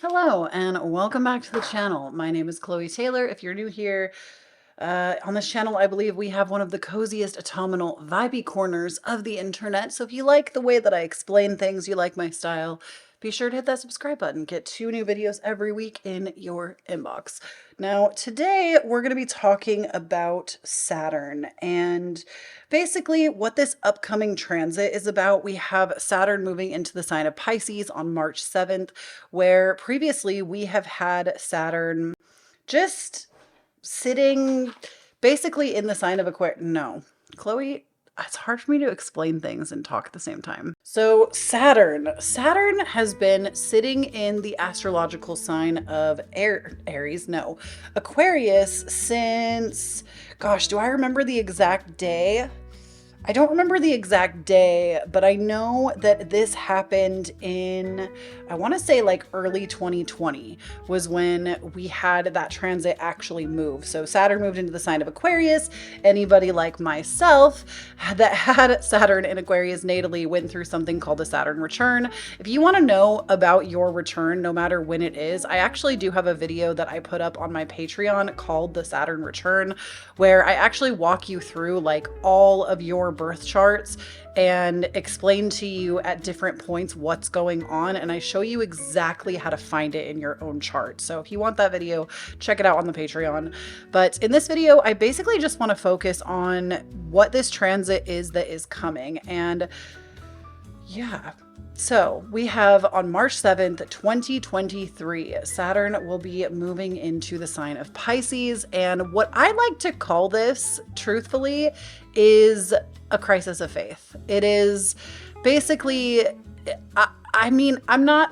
Hello and welcome back to the channel. My name is Kloee Taylor. If you're new here, on this channel, I believe we have one of the coziest autumnal vibey corners of the internet. So if you like the way that I explain things, you like my style, be sure to hit that subscribe button. Get 2 new videos every week in your inbox. Now, today we're going to be talking about Saturn and basically what this upcoming transit is about. We have Saturn moving into the sign of Pisces on March 7th, where previously we have had Saturn just sitting basically in the sign of Aquarius. No, Kloee, it's hard for me to explain things and talk at the same time. So Saturn has been sitting in the astrological sign of Aries, no, Aquarius since, gosh, do I remember the exact day? I don't remember the exact day, but I know that this happened in, I want to say like early 2020 was when we had that transit actually move. So Saturn moved into the sign of Aquarius. Anybody like myself that had Saturn in Aquarius natally went through something called the Saturn return. If you want to know about your return, no matter when it is, I actually do have a video that I put up on my Patreon called the Saturn return, where I actually walk you through like all of your birth charts and explain to you at different points what's going on, and I show you exactly how to find it in your own chart. So if you want that video, check it out on the Patreon. But in this video, I basically just want to focus on what this transit is that is coming. And yeah, so we have on March 7th, 2023, Saturn will be moving into the sign of Pisces. And what I like to call this, truthfully, is a crisis of faith. It is basically, I mean,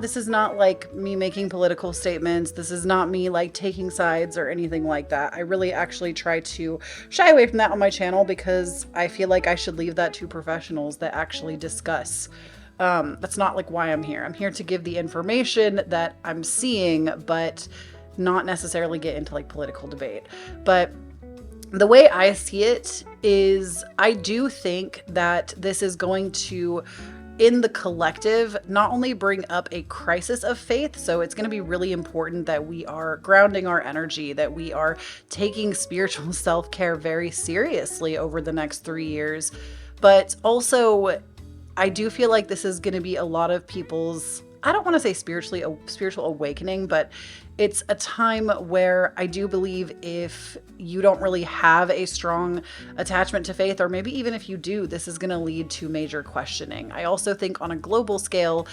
this is not like me making political statements. This is not me like taking sides or anything like that. I really actually try to shy away from that on my channel because I feel like I should leave that to professionals that actually discuss. That's not like why I'm here. I'm here to give the information that I'm seeing, but not necessarily get into like political debate. But the way I see it is I do think that this is going to, in the collective, not only bring up a crisis of faith, so it's going to be really important that we are grounding our energy, that we are taking spiritual self-care very seriously over the next 3 years, but also I do feel like this is going to be a lot of people's, I don't want to say spiritual awakening, but it's a time where I do believe if you don't really have a strong attachment to faith, or maybe even if you do, this is going to lead to major questioning. I also think on a global scale,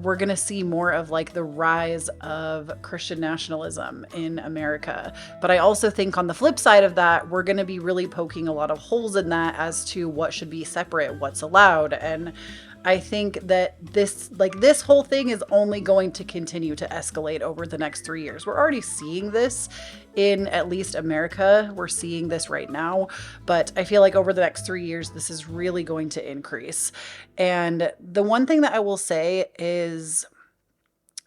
we're going to see more of like the rise of Christian nationalism in America. But I also think on the flip side of that, we're going to be really poking a lot of holes in that as to what should be separate, what's allowed. And I think that this whole thing is only going to continue to escalate over the next 3 years. We're already seeing this in at least America. We're seeing this right now, but I feel like over the next 3 years, this is really going to increase. And the one thing that I will say is,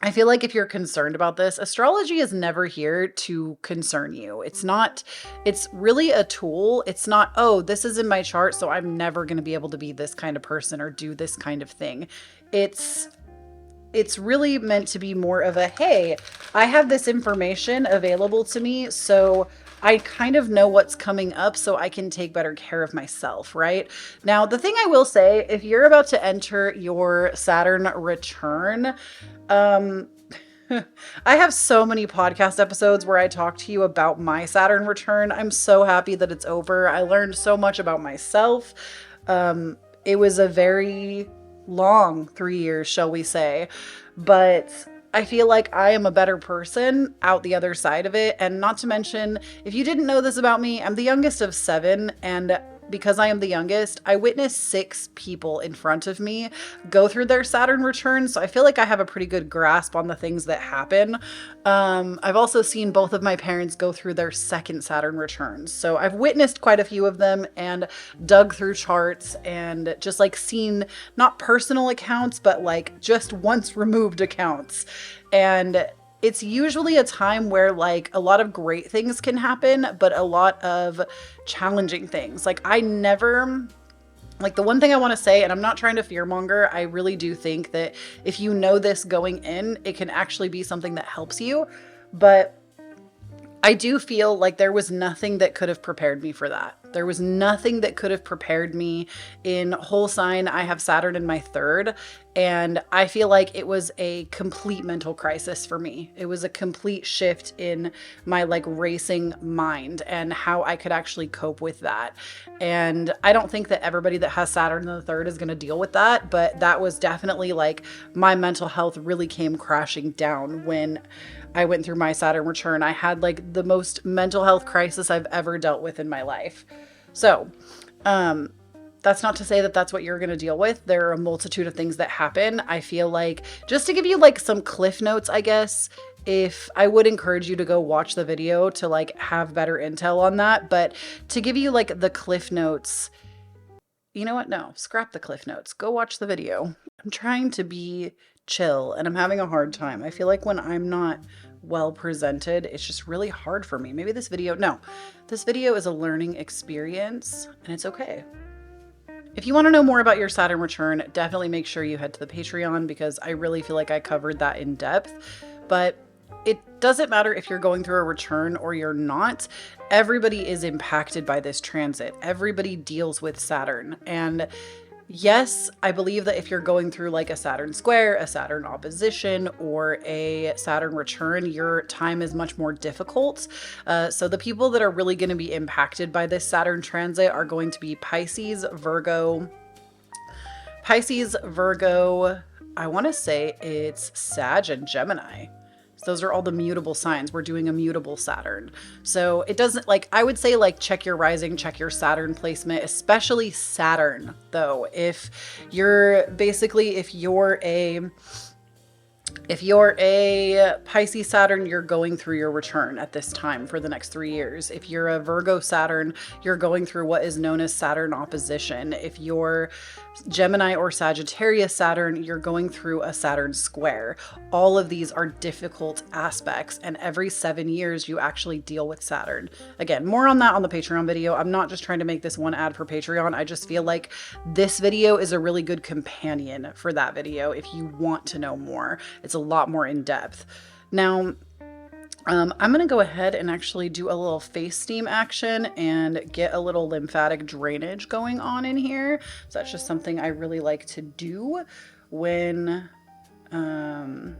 I feel like if you're concerned about this, astrology is never here to concern you. It's really a tool. It's not, oh, this is in my chart, so I'm never going to be able to be this kind of person or do this kind of thing. It's really meant to be more of a, hey, I have this information available to me, so I kind of know what's coming up so I can take better care of myself, right? Now, the thing I will say, if you're about to enter your Saturn return, I have so many podcast episodes where I talk to you about my Saturn return. I'm so happy that it's over. I learned so much about myself. It was a very long 3 years, shall we say, but I feel like I am a better person out the other side of it. And not to mention, if you didn't know this about me, I'm the youngest of 7, and because I am the youngest, I witnessed 6 people in front of me go through their Saturn return. So I feel like I have a pretty good grasp on the things that happen. I've also seen both of my parents go through their second Saturn returns. So I've witnessed quite a few of them and dug through charts and just like seen not personal accounts, but like just once removed accounts. And it's usually a time where like a lot of great things can happen, but a lot of challenging things. Like I never Like, the one thing I want to say, and I'm not trying to fearmonger, I really do think that if you know this going in, it can actually be something that helps you. But I do feel like there was nothing that could have prepared me for that. There was nothing that could have prepared me. In whole sign, I have Saturn in my third, and I feel like it was a complete mental crisis for me. It was a complete shift in my like racing mind and how I could actually cope with that. And I don't think that everybody that has Saturn in the third is going to deal with that, but that was definitely like my mental health really came crashing down when I went through my Saturn return. I had like the most mental health crisis I've ever dealt with in my life. So, that's not to say that that's what you're going to deal with. There are a multitude of things that happen. I feel like, just to give you like some cliff notes, I guess, if I would encourage you to go watch the video to like have better intel on that. But to give you like the cliff notes, you know what? No, scrap the cliff notes. Go watch the video. I'm trying to be chill and I'm having a hard time. I feel like when I'm not well presented, it's just really hard for me. Maybe this video is a learning experience and it's okay. If you want to know more about your Saturn return, definitely make sure you head to the Patreon because I really feel like I covered that in depth. But it doesn't matter if you're going through a return or you're not. Everybody is impacted by this transit. Everybody deals with Saturn. And yes, I believe that if you're going through like a Saturn square, a Saturn opposition, or a Saturn return, your time is much more difficult. So the people that are really going to be impacted by this Saturn transit are going to be Pisces, Virgo, I want to say it's Sag and Gemini. So those are all the mutable signs. We're doing a mutable Saturn. So it doesn't like, I would say like check your rising, check your Saturn placement, especially Saturn though. If you're a Pisces Saturn, you're going through your return at this time for the next 3 years. If you're a Virgo Saturn, you're going through what is known as Saturn opposition. If you're Gemini or Sagittarius Saturn, you're going through a Saturn square. All of these are difficult aspects, and every 7 years you actually deal with Saturn. Again, more on that on the Patreon video. I'm not just trying to make this one ad for Patreon. I just feel like this video is a really good companion for that video if you want to know more. It's a lot more in depth. Now, I'm going to go ahead and actually do a little face steam action and get a little lymphatic drainage going on in here. So that's just something I really like to do when I'm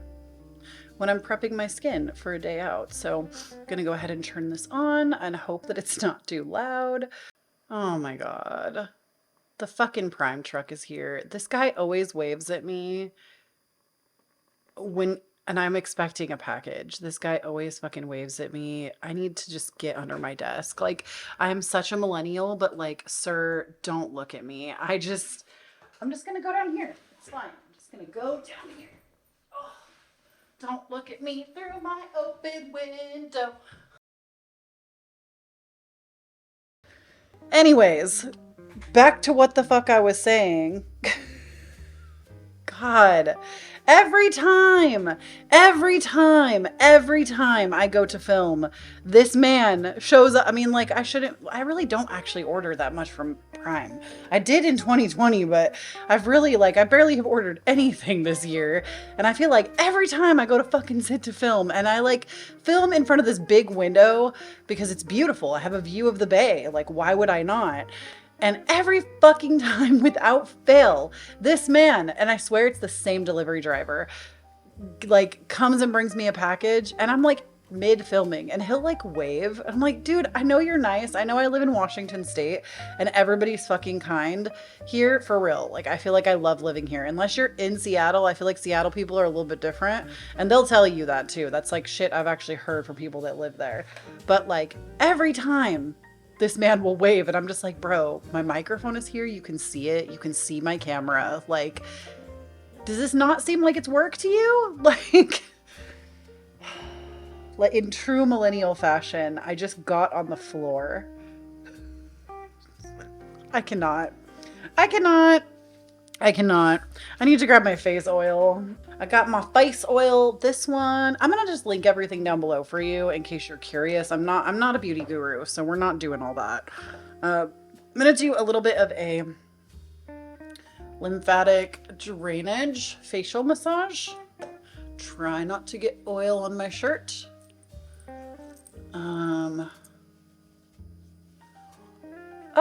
prepping my skin for a day out. So I'm going to go ahead and turn this on and hope that it's not too loud. Oh my God. The fucking Prime truck is here. This guy always waves at me and I'm expecting a package. This guy always fucking waves at me. I need to just get under my desk. Like, I'm such a millennial, but like, sir, don't look at me. I'm just gonna go down here. It's fine. I'm just gonna go down here. Oh, don't look at me through my open window. Anyways, back to what the fuck I was saying. God, every time I go to film, this man shows up. I mean, like, I really don't actually order that much from Prime. I did in 2020, but I barely have ordered anything this year. And I feel like every time I go to fucking sit to film, and I like film in front of this big window because it's beautiful. I have a view of the bay. Like, why would I not? And every fucking time without fail, this man, and I swear it's the same delivery driver, like comes and brings me a package, and I'm like mid filming and he'll like wave. I'm like, dude, I know you're nice. I know I live in Washington State and everybody's fucking kind here, for real. Like, I feel like I love living here. Unless you're in Seattle, I feel like Seattle people are a little bit different, and they'll tell you that too. That's like shit I've actually heard from people that live there. But like every time this man will wave and I'm just like, bro, my microphone is here. You can see it. You can see my camera. Like, does this not seem like it's work to you? Like in true millennial fashion, I just got on the floor. I cannot. I need to grab my face oil. I got my face oil, this one. I'm gonna just link everything down below for you in case you're curious. I'm not a beauty guru, so we're not doing all that. I'm gonna do a little bit of a lymphatic drainage facial massage. Try not to get oil on my shirt.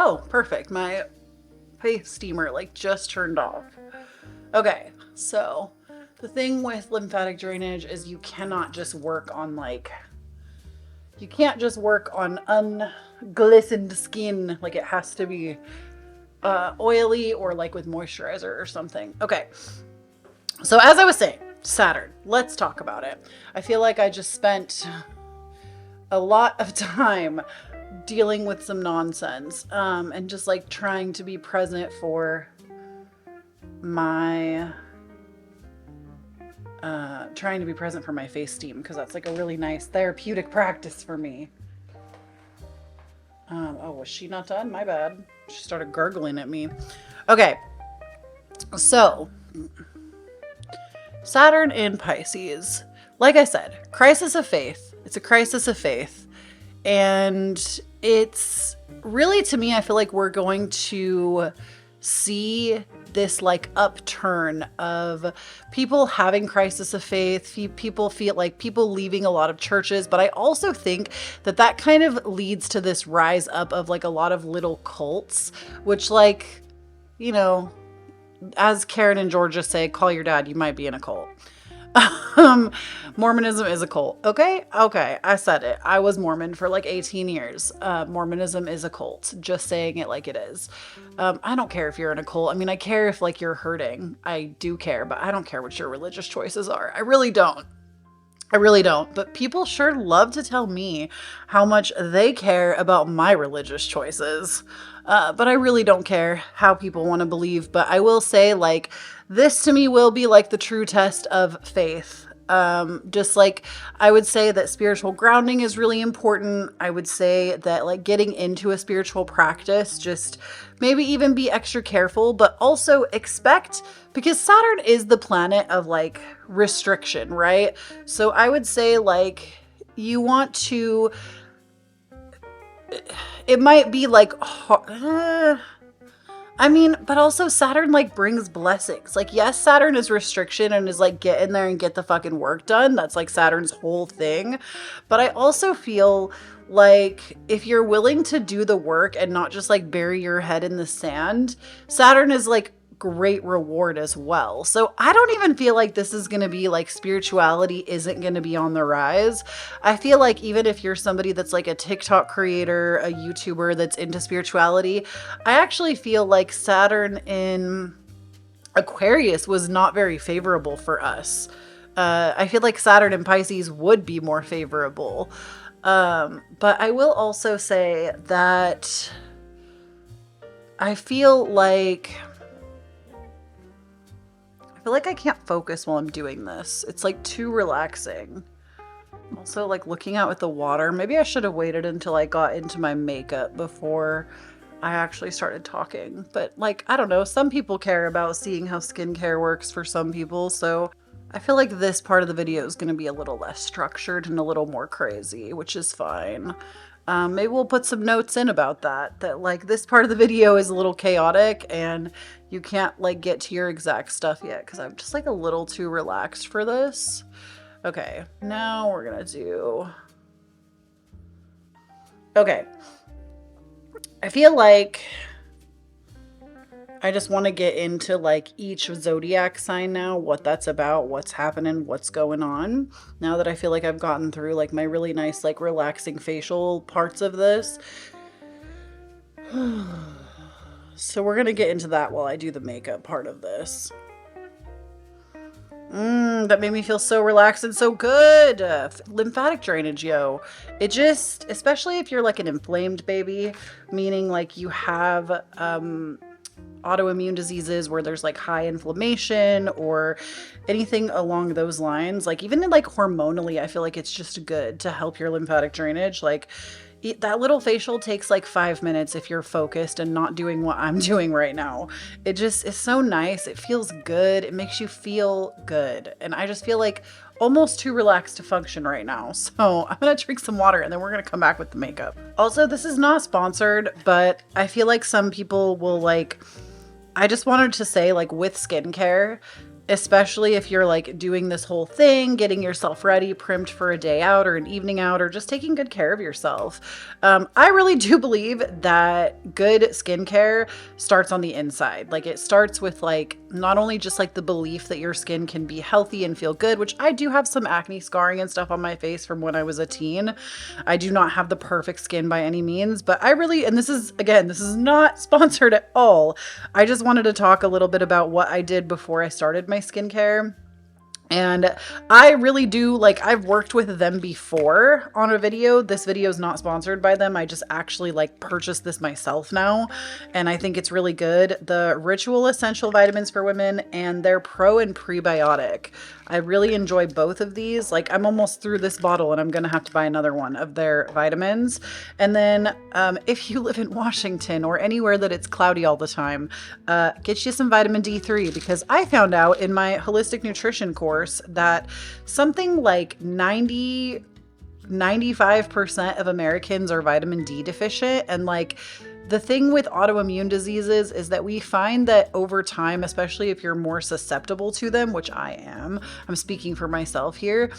Oh, perfect. My face steamer like just turned off. Okay, so the thing with lymphatic drainage is you cannot just work on like, you can't just work on unglistened skin. Like it has to be oily or like with moisturizer or something. Okay, so as I was saying, Saturn, let's talk about it. I feel like I just spent a lot of time dealing with some nonsense and just like trying to be present for my face steam, because that's like a really nice therapeutic practice for me. Oh, was she not done? My bad. She started gurgling at me. Okay, so Saturn in Pisces, like I said, crisis of faith. It's a crisis of faith. And it's really, to me, I feel like we're going to see this like upturn of people having crisis of faith. People feel like people leaving a lot of churches, but I also think that that kind of leads to this rise up of like a lot of little cults, which, like, you know, as Karen and Georgia say, call your dad, you might be in a cult. Mormonism is a cult. Okay. I said it. I was Mormon for like 18 years. Mormonism is a cult. Just saying it like it is. I don't care if you're in a cult. I mean, I care if like you're hurting. I do care, but I don't care what your religious choices are. I really don't. But people sure love to tell me how much they care about my religious choices. But I really don't care how people want to believe. But I will say, like, this to me will be like the true test of faith. Just like I would say that spiritual grounding is really important. I would say that like getting into a spiritual practice, just maybe even be extra careful, but also expect, because Saturn is the planet of like restriction, right? So I would say like you want to, it might be like, I mean, but also Saturn like brings blessings. Like, yes, Saturn is restriction and is like get in there and get the fucking work done. That's like Saturn's whole thing. But I also feel like if you're willing to do the work and not just like bury your head in the sand, Saturn is like great reward as well. So I don't even feel like this is going to be like spirituality isn't going to be on the rise. I feel like even if you're somebody that's like a TikTok creator, a YouTuber that's into spirituality, I actually feel like Saturn in Aquarius was not very favorable for us. I feel like Saturn in Pisces would be more favorable. But I will also say that I feel like I can't focus while I'm doing this. It's like too relaxing. Also, like looking out at the water. Maybe I should have waited until I got into my makeup before I actually started talking. But like, I don't know. Some people care about seeing how skincare works for some people. So I feel like this part of the video is going to be a little less structured and a little more crazy, which is fine. Maybe we'll put some notes in about that like this part of the video is a little chaotic and you can't like get to your exact stuff yet because I'm just like a little too relaxed for this. Okay, now we're gonna do, okay. I feel like I just want to get into like each zodiac sign now, what that's about, what's happening, what's going on. Now that I feel like I've gotten through like my really nice, like relaxing facial parts of this. So we're going to get into that while I do the makeup part of this. That made me feel so relaxed and so good. Lymphatic drainage, yo. It just, especially if you're like an inflamed baby, meaning like you have, autoimmune diseases where there's like high inflammation or anything along those lines, like even like hormonally, I feel like it's just good to help your lymphatic drainage. Like that little facial takes like 5 minutes if you're focused and not doing what I'm doing right now. It just is so nice. It feels good. It makes you feel good. And I just feel like almost too relaxed to function right now. So I'm gonna drink some water and then we're gonna come back with the makeup. Also, this is not sponsored, but I feel like some people will like, I just wanted to say, like, with skincare, especially if you're like doing this whole thing, getting yourself ready, primed for a day out or an evening out, or just taking good care of yourself. I really do believe that good skincare starts on the inside. Like, it starts with like, not only just like the belief that your skin can be healthy and feel good, which I do have some acne scarring and stuff on my face from when I was a teen. I do not have the perfect skin by any means, but I really, and this is, again, this is not sponsored at all. I just wanted to talk a little bit about what I did before I started my skincare. And I really do, like, I've worked with them before on a video. This video is not sponsored by them. I just actually like purchased this myself now. And I think it's really good. The Ritual Essential Vitamins for Women and their Pro and Prebiotic. I really enjoy both of these. Like, I'm almost through this bottle and I'm going to have to buy another one of their vitamins. And then if you live in Washington or anywhere that it's cloudy all the time, get you some vitamin D3, because I found out in my holistic nutrition course that something like 95% of Americans are vitamin D deficient. And like, the thing with autoimmune diseases is that we find that over time, especially if you're more susceptible to them, which I am, I'm speaking for myself here,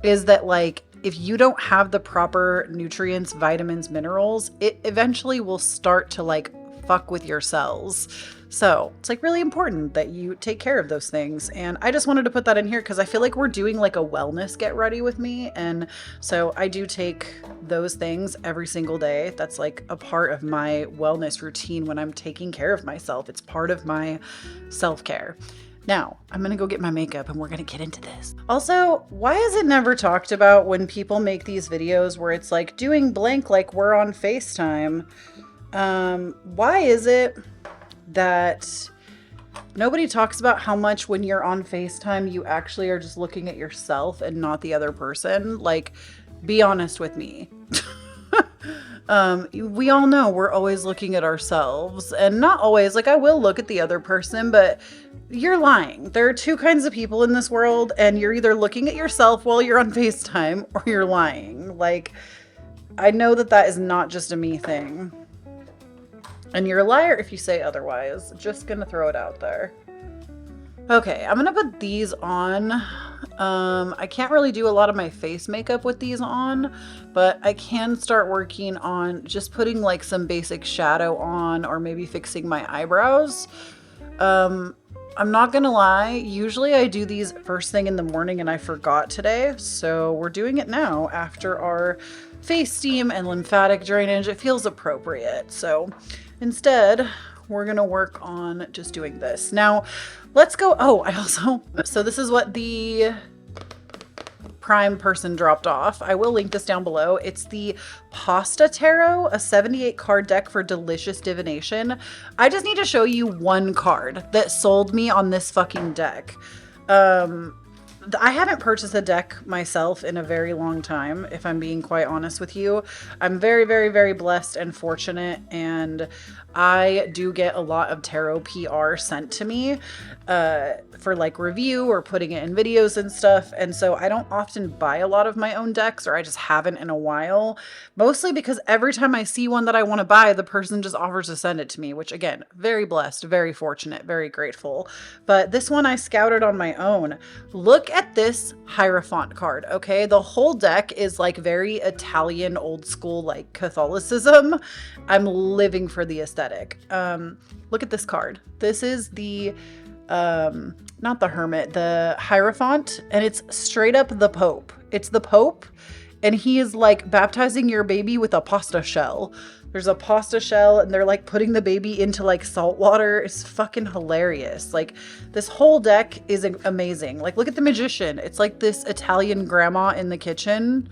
is that like, if you don't have the proper nutrients, vitamins, minerals, it eventually will start to like fuck with your cells. So it's like really important that you take care of those things. And I just wanted to put that in here because I feel like we're doing like a wellness get ready with me. And so I do take those things every single day. That's like a part of my wellness routine when I'm taking care of myself. It's part of my self-care. Now, I'm going to go get my makeup and we're going to get into this. Also, why is it never talked about when people make these videos where it's like doing blank like we're on FaceTime? Why is it that nobody talks about how much when you're on FaceTime, you actually are just looking at yourself and not the other person? Like, be honest with me. We all know we're always looking at ourselves, and not always. Like, I will look at the other person, but you're lying. There are two kinds of people in this world, and you're either looking at yourself while you're on FaceTime or you're lying. Like, I know that that is not just a me thing. And you're a liar if you say otherwise. Just gonna throw it out there. Okay, I'm gonna put these on. I can't really do a lot of my face makeup with these on, but I can start working on just putting like some basic shadow on, or maybe fixing my eyebrows. I'm not gonna lie, usually I do these first thing in the morning and I forgot today. So we're doing it now after our face steam and lymphatic drainage. It feels appropriate. So instead, we're going to work on just doing this. Now, let's go. Oh, so this is what the Prime person dropped off. I will link this down below. It's the Pasta Tarot, a 78 card deck for delicious divination. I just need to show you one card that sold me on this fucking deck. I haven't purchased a deck myself in a very long time, if I'm being quite honest with you. I'm very, very, very blessed and fortunate, and I do get a lot of tarot PR sent to me for like review or putting it in videos and stuff. And so I don't often buy a lot of my own decks, or I just haven't in a while, mostly because every time I see one that I want to buy, the person just offers to send it to me, which again, very blessed, very fortunate, very grateful. But this one I scouted on my own. Look at this Hierophant card, okay? The whole deck is like very Italian, old school, like Catholicism. I'm living for the aesthetic. Look at this card. This is the not the Hermit, the Hierophant, and it's straight up the Pope. It's the Pope, and he is like baptizing your baby with a pasta shell. There's a pasta shell, and they're like putting the baby into like salt water. It's fucking hilarious. Like, this whole deck is amazing. Like, look at the Magician. It's like this Italian grandma in the kitchen.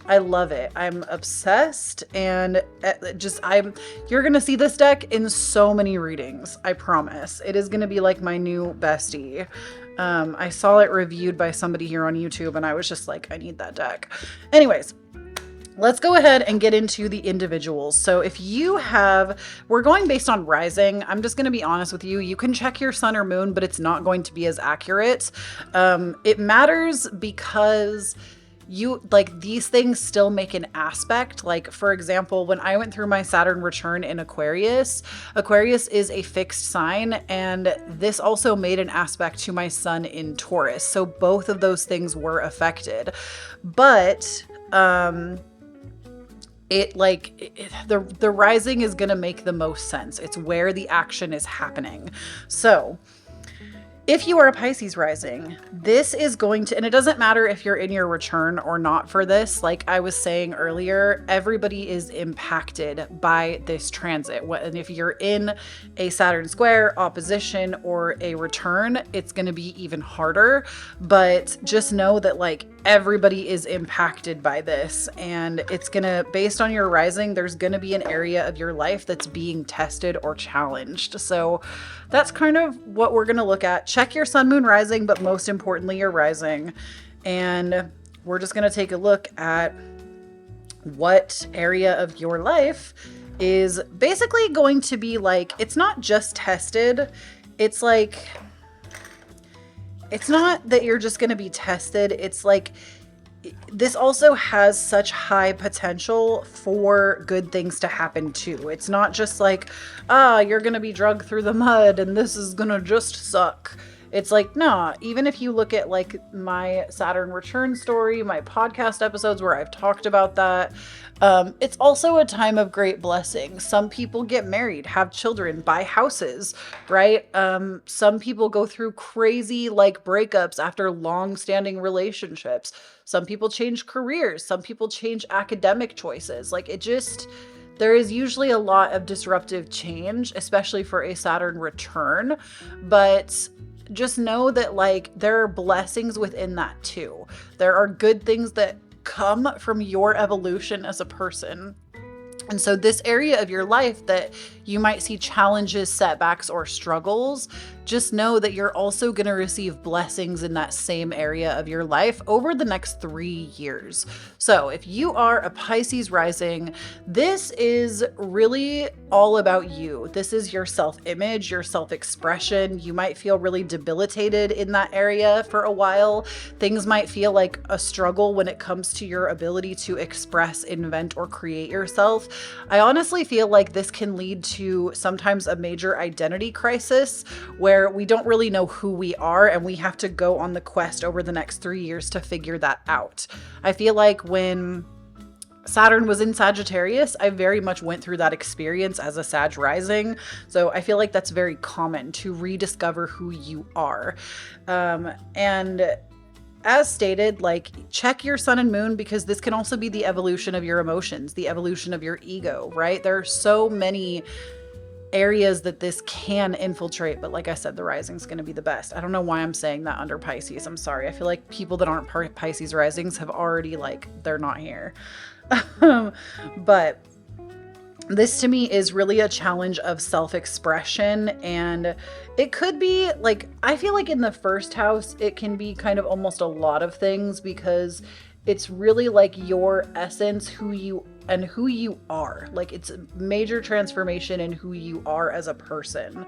I love it. I'm obsessed, and you're gonna see this deck in so many readings. I promise. It is gonna be like my new bestie. I saw it reviewed by somebody here on YouTube, and I was just like, I need that deck. Anyways, let's go ahead and get into the individuals. So if you we're going based on rising. I'm just going to be honest with you. You can check your sun or moon, but it's not going to be as accurate. It matters because these things still make an aspect. Like, for example, when I went through my Saturn return in Aquarius is a fixed sign, and this also made an aspect to my sun in Taurus. So both of those things were affected. But the rising is going to make the most sense. It's where the action is happening. So if you are a Pisces rising, this is going to, and it doesn't matter if you're in your return or not for this, like I was saying earlier, everybody is impacted by this transit. And if you're in a Saturn square, opposition, or a return, it's going to be even harder. But just know that like everybody is impacted by this, and it's going to, based on your rising, there's going to be an area of your life that's being tested or challenged. So that's kind of what we're going to look at. Check your sun, moon, rising, but most importantly, your rising. And we're just going to take a look at what area of your life is basically going to be like, it's not just tested. It's like, it's not that you're just going to be tested. It's like, this also has such high potential for good things to happen too. It's not just like, you're going to be dragged through the mud and this is going to just suck. It's like, nah, even if you look at like my Saturn return story, my podcast episodes where I've talked about that, it's also a time of great blessing. Some people get married, have children, buy houses, right? Some people go through crazy like breakups after long-standing relationships. Some people change careers. Some people change academic choices. Like there is usually a lot of disruptive change, especially for a Saturn return, but just know that like there are blessings within that too. There are good things that come from your evolution as a person. And so this area of your life that you might see challenges, setbacks, or struggles, just know that you're also going to receive blessings in that same area of your life over the next 3 years. So if you are a Pisces rising, this is really all about you. This is your self-image, your self-expression. You might feel really debilitated in that area for a while. Things might feel like a struggle when it comes to your ability to express, invent, or create yourself. I honestly feel like this can lead to sometimes a major identity crisis where we don't really know who we are, and we have to go on the quest over the next 3 years to figure that out. I feel like when Saturn was in Sagittarius, I very much went through that experience as a Sag rising. So I feel like that's very common to rediscover who you are. And as stated, like check your sun and moon, because this can also be the evolution of your emotions, the evolution of your ego, right? There are so many areas that this can infiltrate, but like I said, the rising is going to be the best. I don't know why I'm saying that under Pisces. I'm sorry. I feel like people that aren't Pisces risings have already they're not here. But this to me is really a challenge of self-expression, and it could be like, I feel like in the first house, it can be kind of almost a lot of things, because it's really like your essence, who you are. Like it's a major transformation in who you are as a person.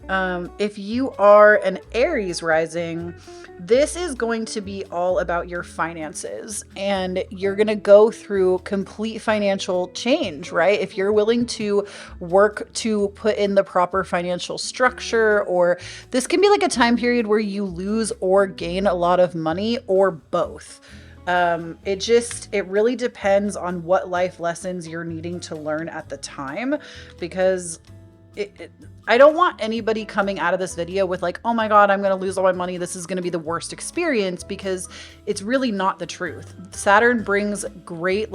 If you are an Aries rising, this is going to be all about your finances, and you're going to go through complete financial change, right? If you're willing to work to put in the proper financial structure, or this can be like a time period where you lose or gain a lot of money, or both. It really depends on what life lessons you're needing to learn at the time, because I don't want anybody coming out of this video with like, oh my God, I'm going to lose all my money. This is going to be the worst experience, because it's really not the truth. Saturn brings great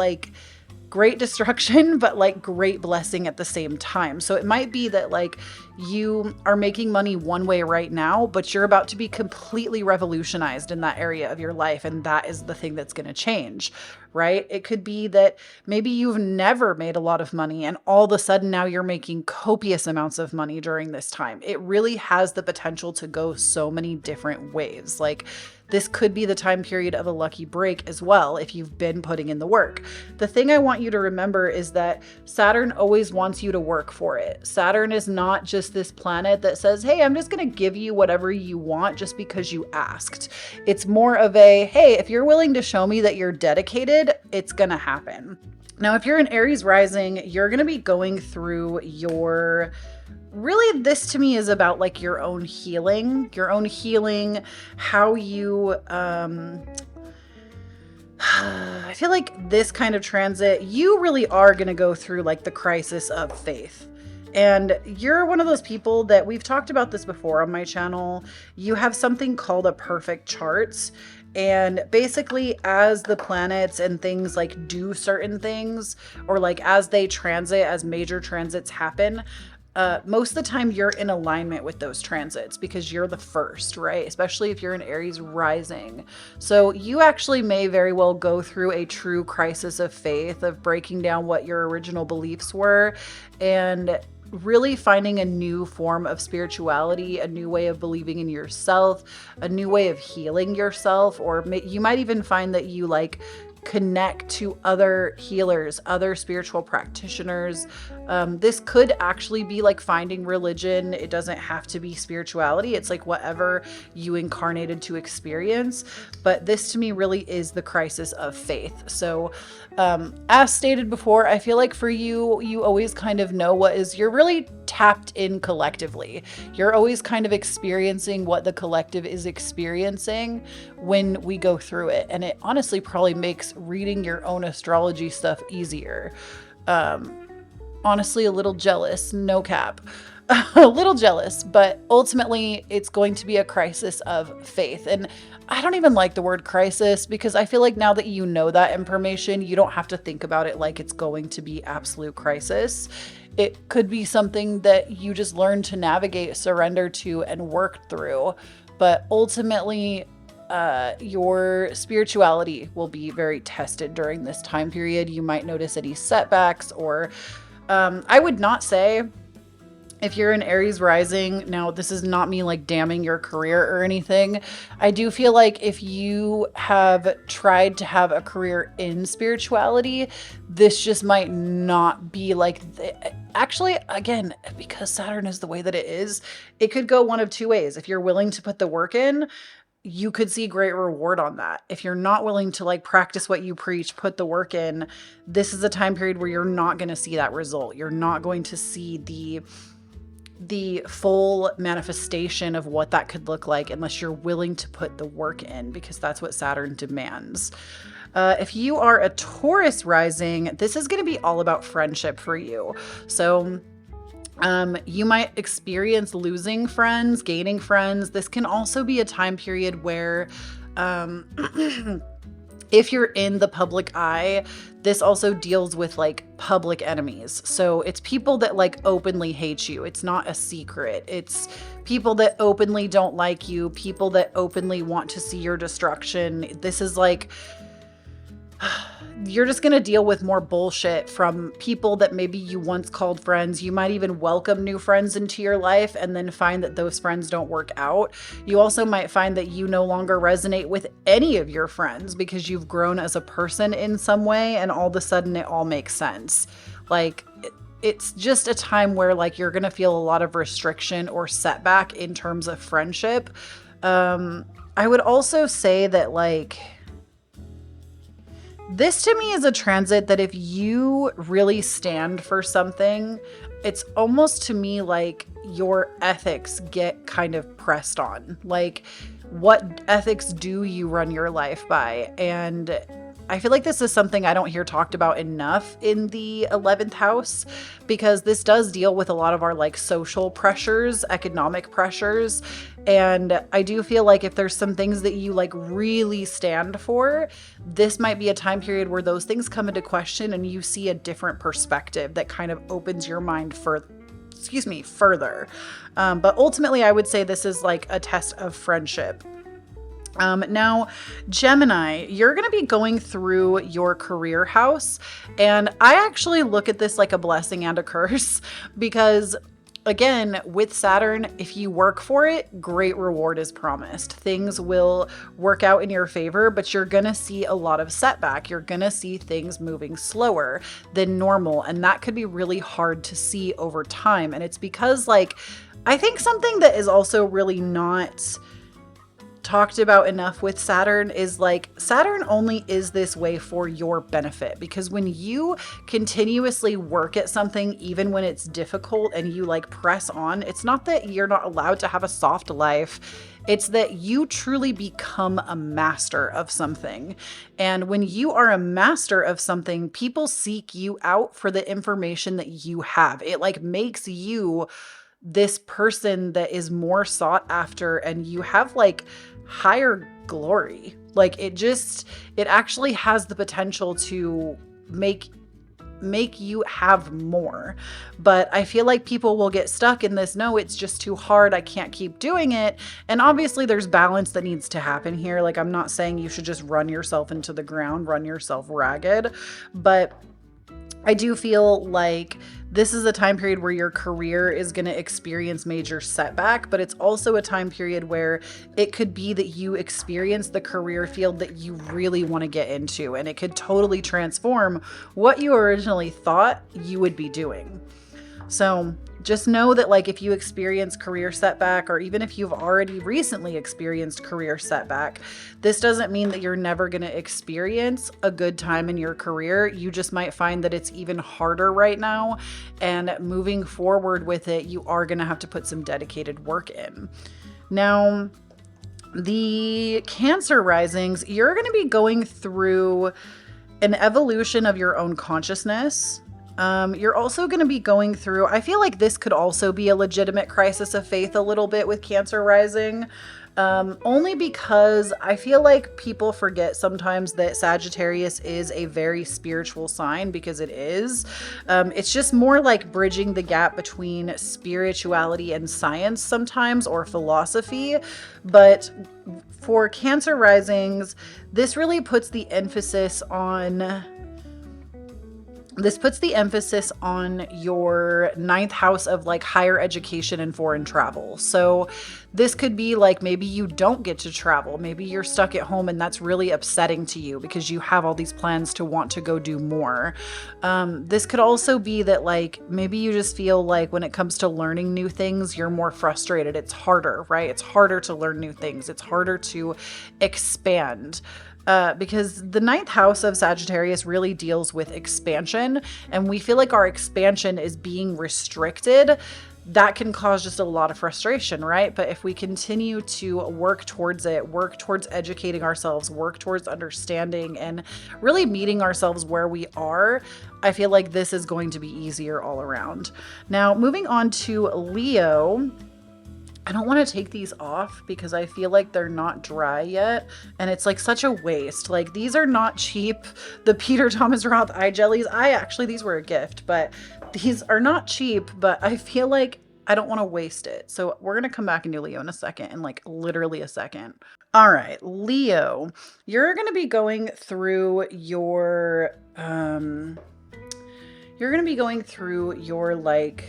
destruction, but like great blessing at the same time. So it might be that like you are making money one way right now, but you're about to be completely revolutionized in that area of your life. And that is the thing that's going to change, right? It could be that maybe you've never made a lot of money and all of a sudden now you're making copious amounts of money during this time. It really has the potential to go so many different ways. Like, this could be the time period of a lucky break as well if you've been putting in the work. The thing I want you to remember is that Saturn always wants you to work for it. Saturn is not just this planet that says, hey, I'm just going to give you whatever you want just because you asked. It's more of a, hey, if you're willing to show me that you're dedicated, it's going to happen. Now, if you're an Aries rising, you're going to be going through really, this to me is about like your own healing, how you, I feel like this kind of transit, you really are going to go through like the crisis of faith. And you're one of those people that we've talked about this before on my channel. You have something called a perfect charts. And basically, as the planets and things like do certain things, or like as they transit, as major transits happen, most of the time you're in alignment with those transits because you're the first, right? Especially if you're an Aries rising. So you actually may very well go through a true crisis of faith, of breaking down what your original beliefs were and really finding a new form of spirituality, a new way of believing in yourself, a new way of healing yourself, or you might even find that you like connect to other healers, other spiritual practitioners. This could actually be like finding religion. It doesn't have to be spirituality. It's like whatever you incarnated to experience. But this to me really is the crisis of faith. So as stated before, I feel like for you, you always kind of know you're really tapped in collectively. You're always kind of experiencing what the collective is experiencing when we go through it. And it honestly probably makes reading your own astrology stuff easier. Honestly, a little jealous, no cap. A little jealous, but ultimately it's going to be a crisis of faith. And I don't even like the word crisis because I feel like now that you know that information, you don't have to think about it like it's going to be absolute crisis. It could be something that you just learn to navigate, surrender to, and work through. But ultimately, your spirituality will be very tested during this time period. You might notice any setbacks, or I would not say, if you're an Aries rising, now this is not me like damning your career or anything. I do feel like if you have tried to have a career in spirituality, this just might not be like, actually, again, because Saturn is the way that it is, it could go one of two ways. If you're willing to put the work in, you could see great reward on that. If you're not willing to like practice what you preach, put the work in, this is a time period where you're not going to see that result. You're not going to see the full manifestation of what that could look like unless you're willing to put the work in, because that's what Saturn demands. If you are a Taurus rising, this is going to be all about friendship for you. So you might experience losing friends, gaining friends. This can also be a time period where if you're in the public eye, this also deals with like public enemies. So it's people that like openly hate you. It's not a secret. It's people that openly don't like you, people that openly want to see your destruction. This is like, you're just going to deal with more bullshit from people that maybe you once called friends. You might even welcome new friends into your life and then find that those friends don't work out. You also might find that you no longer resonate with any of your friends because you've grown as a person in some way, and all of a sudden it all makes sense. Like, it's just a time where like you're going to feel a lot of restriction or setback in terms of friendship. I would also say that like, this to me is a transit that if you really stand for something, it's almost to me like your ethics get kind of pressed on. Like, what ethics do you run your life by? And I feel like this is something I don't hear talked about enough in the 11th house, because this does deal with a lot of our like social pressures, economic pressures. And I do feel like if there's some things that you like really stand for, this might be a time period where those things come into question and you see a different perspective that kind of opens your mind further. But ultimately, I would say this is like a test of friendship. Now, Gemini, you're going to be going through your career house. And I actually look at this like a blessing and a curse because, again, with Saturn, if you work for it, great reward is promised. Things will work out in your favor, but you're going to see a lot of setback. You're going to see things moving slower than normal. And that could be really hard to see over time. And it's because, like, I think something that is also really not talked about enough with Saturn is like Saturn only is this way for your benefit, because when you continuously work at something, even when it's difficult and you like press on, it's not that you're not allowed to have a soft life. It's that you truly become a master of something. And when you are a master of something, people seek you out for the information that you have. It like makes you this person that is more sought after, and you have like higher glory. Like it actually has the potential to make you have more. But I feel like people will get stuck in this, no, it's just too hard, I can't keep doing it. And obviously there's balance that needs to happen here. Like I'm not saying you should just run yourself into the ground, run yourself ragged, but I do feel like this is a time period where your career is going to experience major setback, but it's also a time period where it could be that you experience the career field that you really want to get into, and it could totally transform what you originally thought you would be doing. So just know that like if you experience career setback, or even if you've already recently experienced career setback, this doesn't mean that you're never going to experience a good time in your career. You just might find that it's even harder right now, and moving forward with it, you are going to have to put some dedicated work in. Now, the Cancer risings, you're going to be going through an evolution of your own consciousness. You're also going to be going through, I feel like this could also be a legitimate crisis of faith a little bit with Cancer rising, only because I feel like people forget sometimes that Sagittarius is a very spiritual sign, because it is. It's just more like bridging the gap between spirituality and science sometimes, or philosophy. But for Cancer risings, this really puts the emphasis on your ninth house of like higher education and foreign travel. So this could be like, maybe you don't get to travel. Maybe you're stuck at home and that's really upsetting to you because you have all these plans to want to go do more. This could also be that like, maybe you just feel like when it comes to learning new things, you're more frustrated. It's harder, right? It's harder to learn new things. It's harder to expand. Because the ninth house of Sagittarius really deals with expansion, and we feel like our expansion is being restricted. That can cause just a lot of frustration, right? But if we continue to work towards it, work towards educating ourselves, work towards understanding and really meeting ourselves where we are, I feel like this is going to be easier all around. Now, moving on to Leo. I don't want to take these off because I feel like they're not dry yet, and it's like such a waste. Like these are not cheap. The Peter Thomas Roth eye jellies, these were a gift, but these are not cheap, but I feel like I don't want to waste it. So we're going to come back and do Leo in a second, in like literally a second. All right, Leo, you're going to be going through your like,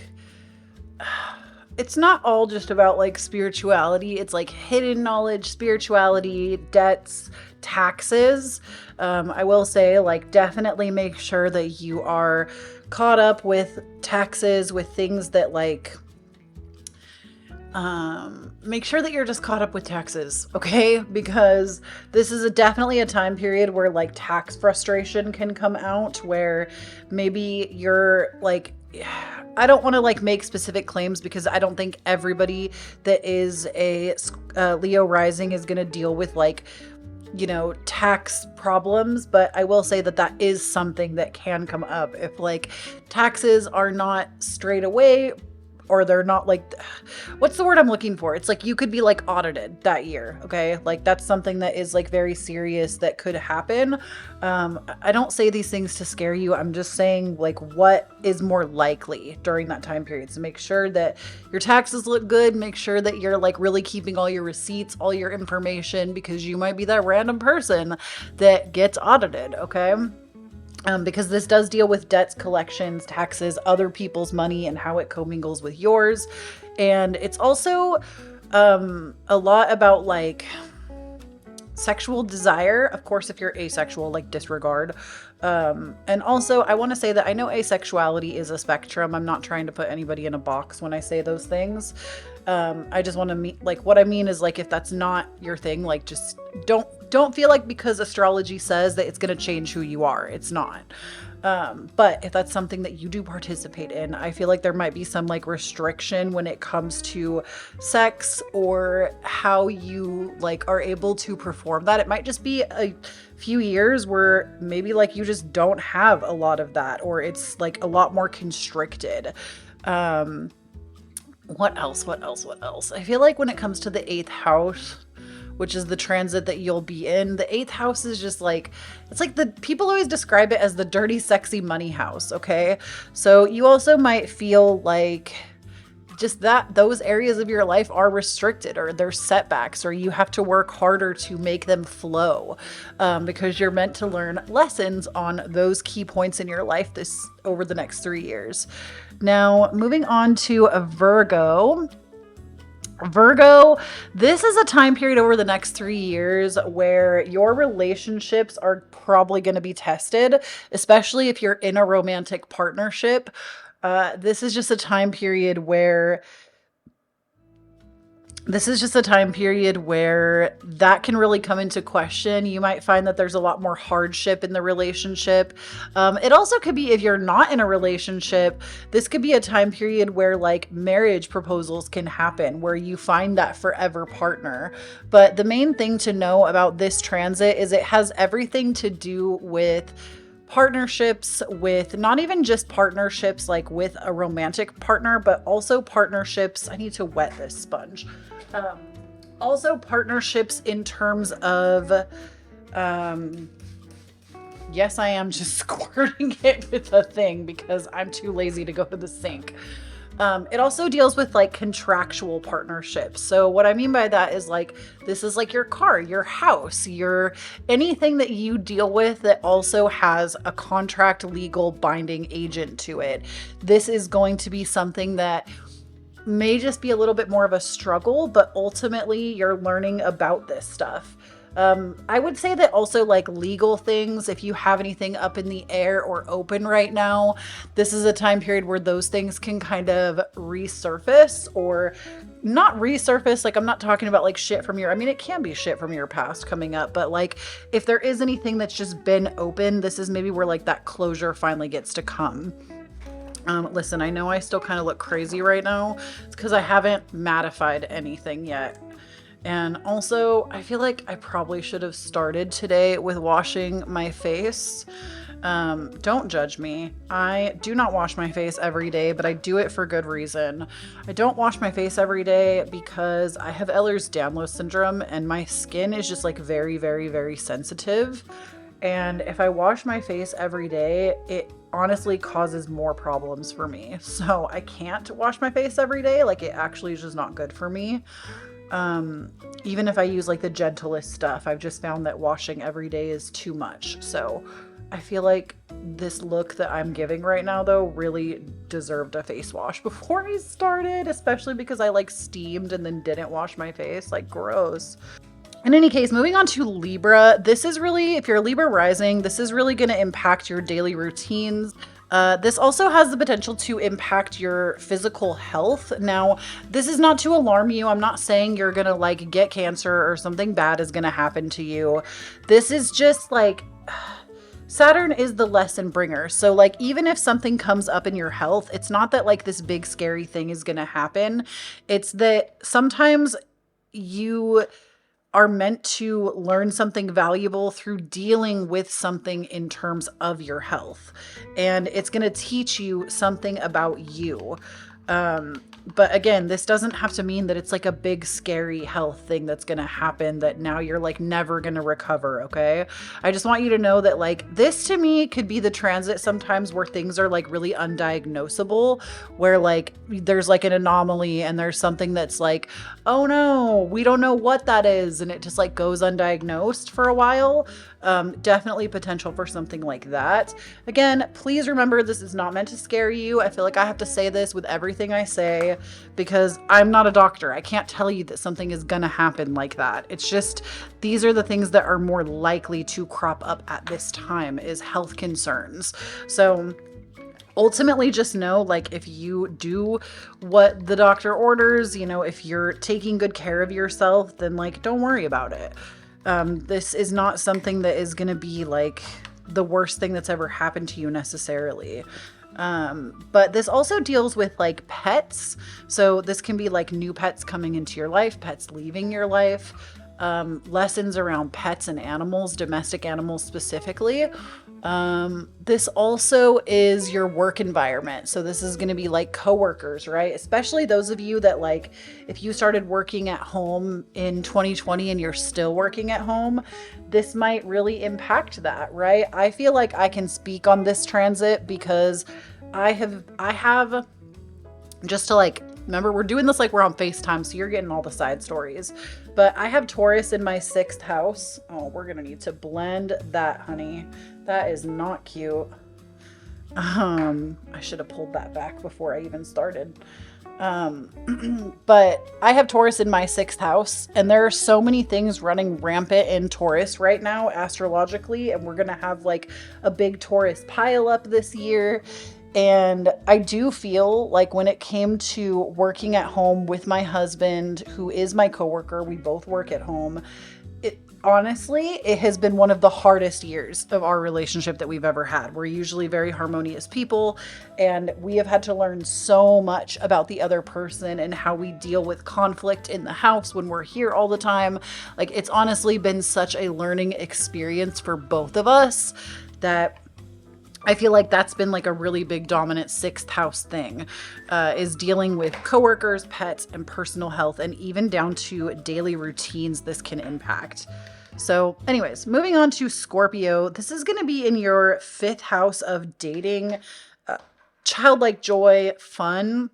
it's not all just about like spirituality. It's like hidden knowledge, spirituality, debts, taxes. I will say, like, definitely make sure that you are caught up with taxes, with things that like, make sure that you're just caught up with taxes, okay? Because this is definitely a time period where like tax frustration can come out, where maybe you're like, I don't want to like make specific claims because I don't think everybody that is a Leo rising is going to deal with like, you know, tax problems, but I will say that that is something that can come up if like taxes are not straight away or they're not like, what's the word I'm looking for? It's like you could be like audited that year. Okay. Like that's something that is like very serious that could happen. I don't say these things to scare you. I'm just saying like what is more likely during that time period. So make sure that your taxes look good. Make sure that you're like really keeping all your receipts, all your information, because you might be that random person that gets audited. Okay. Because this does deal with debts, collections, taxes, other people's money, and how it commingles with yours. And it's also a lot about like sexual desire. Of course, if you're asexual, like disregard. And also, I want to say that I know asexuality is a spectrum. I'm not trying to put anybody in a box when I say those things. I just want to meet, like, what I mean is like, if that's not your thing, like, just don't feel like because astrology says that it's going to change who you are. It's not. But if that's something that you do participate in, I feel like there might be some like restriction when it comes to sex or how you like are able to perform that. It might just be a few years where maybe like you just don't have a lot of that, or it's like a lot more constricted. What else? I feel like when it comes to the 8th house, which is the transit that you'll be in, the 8th house is just like, it's like the people always describe it as the dirty, sexy money house. Okay. So you also might feel like just that those areas of your life are restricted, or there's setbacks, or you have to work harder to make them flow, because you're meant to learn lessons on those key points in your life over the next 3 years. Now, moving on to a Virgo. Virgo, this is a time period over the next 3 years where your relationships are probably going to be tested, especially if you're in a romantic partnership. This is just a time period where that can really come into question. You might find that there's a lot more hardship in the relationship. It also could be if you're not in a relationship, this could be a time period where like marriage proposals can happen, where you find that forever partner. But the main thing to know about this transit is it has everything to do with partnerships, with not even just partnerships like with a romantic partner, but also partnerships. I need to wet this sponge. Also partnerships in terms of, yes, I am just squirting it with a thing because I'm too lazy to go to the sink. It also deals with like contractual partnerships. So what I mean by that is like, this is like your car, your house, anything that you deal with that also has a contract, legal binding agent to it. This is going to be something that may just be a little bit more of a struggle, but ultimately you're learning about this stuff. I would say that also like legal things, if you have anything up in the air or open right now, this is a time period where those things can kind of resurface, or not resurface. Like I'm not talking about like shit from I mean, it can be shit from your past coming up, but like if there is anything that's just been open, this is maybe where like that closure finally gets to come. Listen, I know I still kind of look crazy right now. It's because I haven't mattified anything yet. And also, I feel like I probably should have started today with washing my face. Don't judge me. I do not wash my face every day, but I do it for good reason. I don't wash my face every day because I have Ehlers-Danlos syndrome and my skin is just like very, very, very sensitive. And if I wash my face every day, it honestly causes more problems for me. So I can't wash my face every day. Like it actually is just not good for me. Even if I use like the gentlest stuff, I've just found that washing every day is too much. So I feel like this look that I'm giving right now though really deserved a face wash before I started, especially because I like steamed and then didn't wash my face. Like gross. In any case, moving on to Libra, this is really, if you're a Libra rising, this is really going to impact your daily routines. This also has the potential to impact your physical health. Now, this is not to alarm you. I'm not saying you're going to like get cancer or something bad is going to happen to you. This is just like, Saturn is the lesson bringer. So like, even if something comes up in your health, it's not that like this big scary thing is going to happen. It's that sometimes you are meant to learn something valuable through dealing with something in terms of your health. And it's going to teach you something about you. But again, this doesn't have to mean that it's like a big scary health thing that's going to happen that now you're like never going to recover. Okay. I just want you to know that like this to me could be the transit sometimes where things are like really undiagnosable, where like there's like an anomaly and there's something that's like, oh no, we don't know what that is. And it just like goes undiagnosed for a while. Definitely potential for something like that. Again, please remember this is not meant to scare you. I feel like I have to say this with everything I say because I'm not a doctor. I can't tell you that something is gonna happen like that. It's just, these are the things that are more likely to crop up at this time is health concerns. So ultimately just know, like, if you do what the doctor orders, you know, if you're taking good care of yourself, then like, don't worry about it. This is not something that is going to be like the worst thing that's ever happened to you necessarily. But this also deals with like pets. So this can be like new pets coming into your life, pets leaving your life, lessons around pets and animals, domestic animals specifically. This also is your work environment. So this is going to be like coworkers, right? Especially those of you that like, if you started working at home in 2020 and you're still working at home, this might really impact that, right? I feel like I can speak on this transit because I have just to like, remember we're doing this like we're on FaceTime, so you're getting all the side stories. But I have Taurus in my 6th house. Oh, we're going to need to blend that, honey. That is not cute. I should have pulled that back before I even started. But I have Taurus in my 6th house, and there are so many things running rampant in Taurus right now, astrologically, and we're going to have like a big Taurus pile up this year. And I do feel like when it came to working at home with my husband, who is my coworker, we both work at home. Honestly, it has been one of the hardest years of our relationship that we've ever had. We're usually very harmonious people, and we have had to learn so much about the other person and how we deal with conflict in the house when we're here all the time. Like, it's honestly been such a learning experience for both of us that I feel like that's been like a really big dominant 6th house thing, is dealing with coworkers, pets, and personal health, and even down to daily routines this can impact. So anyways, moving on to Scorpio, this is going to be in your 5th house of dating, childlike joy, fun.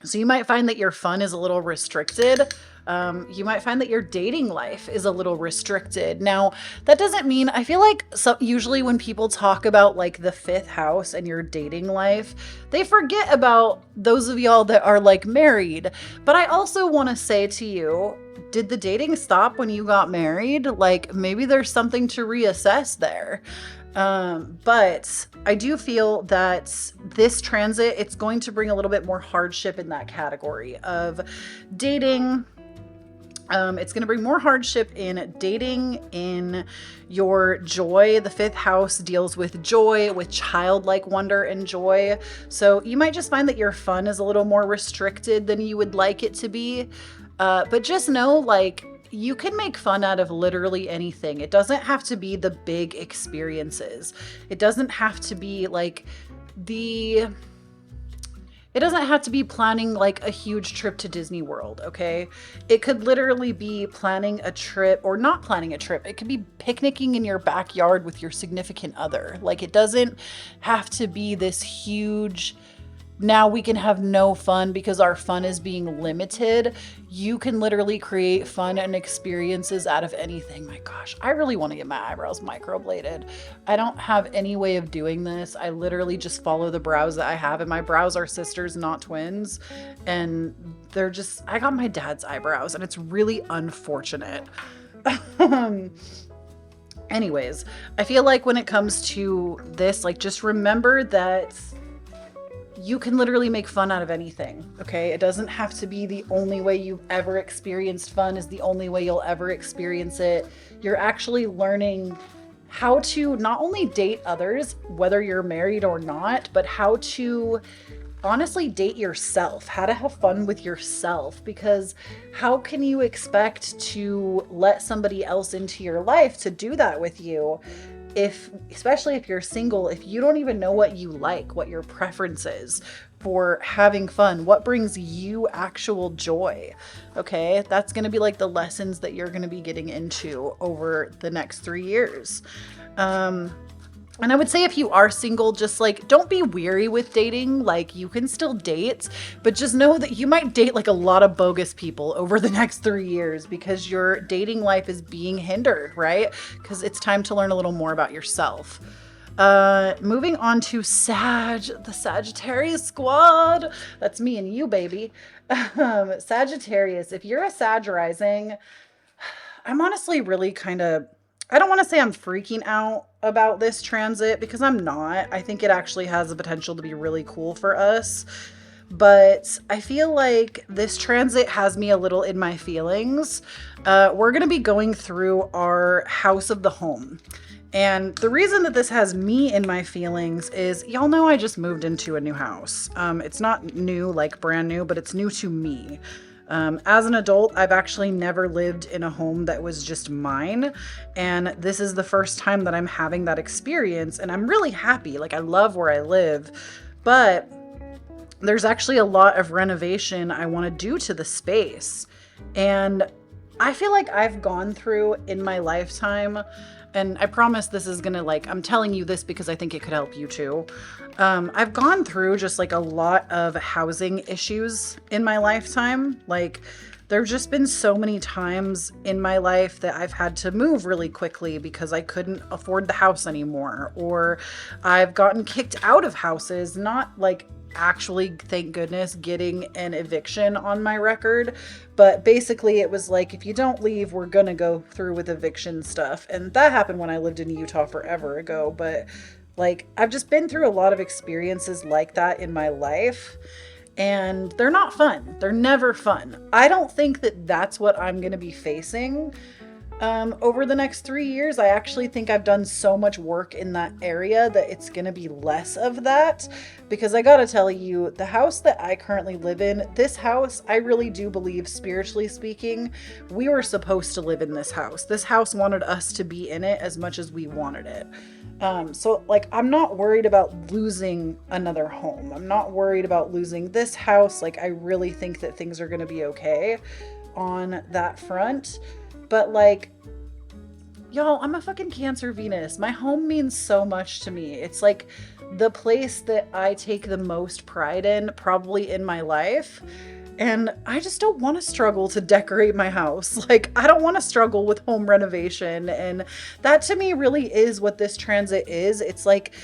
So you might find that your fun is a little restricted. You might find that your dating life is a little restricted. Now, that doesn't mean, I feel like usually when people talk about like the 5th house and your dating life, they forget about those of y'all that are like married. But I also want to say to you, did the dating stop when you got married? Like, maybe there's something to reassess there. But I do feel that this transit, it's going to bring a little bit more hardship in that category of dating. It's going to bring more hardship in dating, in your joy. The 5th house deals with joy, with childlike wonder and joy. So you might just find that your fun is a little more restricted than you would like it to be. But just know, like, you can make fun out of literally anything. It doesn't have to be the big experiences. It doesn't have to be like it doesn't have to be planning like a huge trip to Disney World, okay? It could literally be planning a trip or not planning a trip. It could be picnicking in your backyard with your significant other. Like, it doesn't have to be this huge, now we can have no fun because our fun is being limited. You can literally create fun and experiences out of anything. My gosh, I really want to get my eyebrows microbladed. I don't have any way of doing this. I literally just follow the brows that I have, and my brows are sisters, not twins. And they're just, I got my dad's eyebrows, and it's really unfortunate. Anyways, I feel like when it comes to this, like, just remember that you can literally make fun out of anything, okay? It doesn't have to be the only way you've ever experienced fun is the only way you'll ever experience it. You're actually learning how to not only date others, whether you're married or not, but how to honestly date yourself, how to have fun with yourself, because how can you expect to let somebody else into your life to do that with you especially if you're single, if you don't even know what you like, what your preference is for having fun, what brings you actual joy, okay, that's going to be like the lessons that you're going to be getting into over the next 3 years. And I would say if you are single, just like, don't be weary with dating. Like, you can still date, but just know that you might date like a lot of bogus people over the next 3 years because your dating life is being hindered, right? Because it's time to learn a little more about yourself. Moving on to the Sagittarius squad. That's me and you, baby. Sagittarius, if you're a Sag rising, I'm honestly really I don't want to say I'm freaking out about this transit because I'm not. I think it actually has the potential to be really cool for us. But I feel like this transit has me a little in my feelings. We're going to be going through our house of the home. And the reason that this has me in my feelings is, y'all know I just moved into a new house. It's not new, like brand new, but it's new to me. As an adult, I've actually never lived in a home that was just mine. And this is the first time that I'm having that experience. And I'm really happy. Like, I love where I live. But there's actually a lot of renovation I want to do to the space. And I feel like I've gone through in my lifetime, and I promise this is gonna, like, I'm telling you this because I think it could help you too. I've gone through just like a lot of housing issues in my lifetime. Like, there've just been so many times in my life that I've had to move really quickly because I couldn't afford the house anymore, or I've gotten kicked out of houses, not like actually, thank goodness, getting an eviction on my record, but basically it was like, if you don't leave, we're gonna go through with eviction stuff. And that happened when I lived in Utah forever ago. But like, I've just been through a lot of experiences like that in my life, and they're not fun. They're never fun. I don't think that that's what I'm gonna be facing over the next 3 years. I actually think I've done so much work in that area that it's going to be less of that, because I got to tell you, the house that I currently live in, this house, I really do believe, spiritually speaking, we were supposed to live in this house. This house wanted us to be in it as much as we wanted it. So like, I'm not worried about losing another home. I'm not worried about losing this house. Like, I really think that things are going to be okay on that front. But like, y'all, I'm a fucking Cancer Venus. My home means so much to me. It's like the place that I take the most pride in, probably in my life. And I just don't want to struggle to decorate my house. Like, I don't want to struggle with home renovation. And that to me really is what this transit is. It's like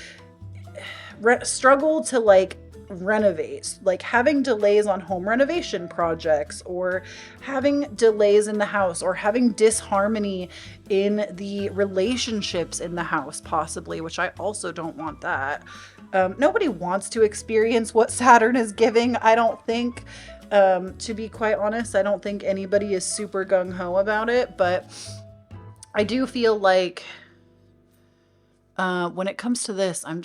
struggle to like renovate, like having delays on home renovation projects, or having delays in the house, or having disharmony in the relationships in the house, possibly, which I also don't want that. Nobody wants to experience what Saturn is giving, I don't think. To be quite honest, I don't think anybody is super gung-ho about it, but I do feel like when it comes to this, I'm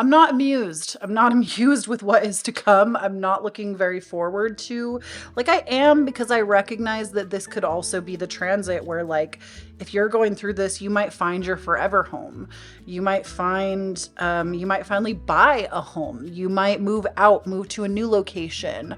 not amused. I'm not amused with what is to come. I'm not looking very forward to, like, I am, because I recognize that this could also be the transit where, like, if you're going through this, you might find your forever home. You might finally buy a home. You might move to a new location.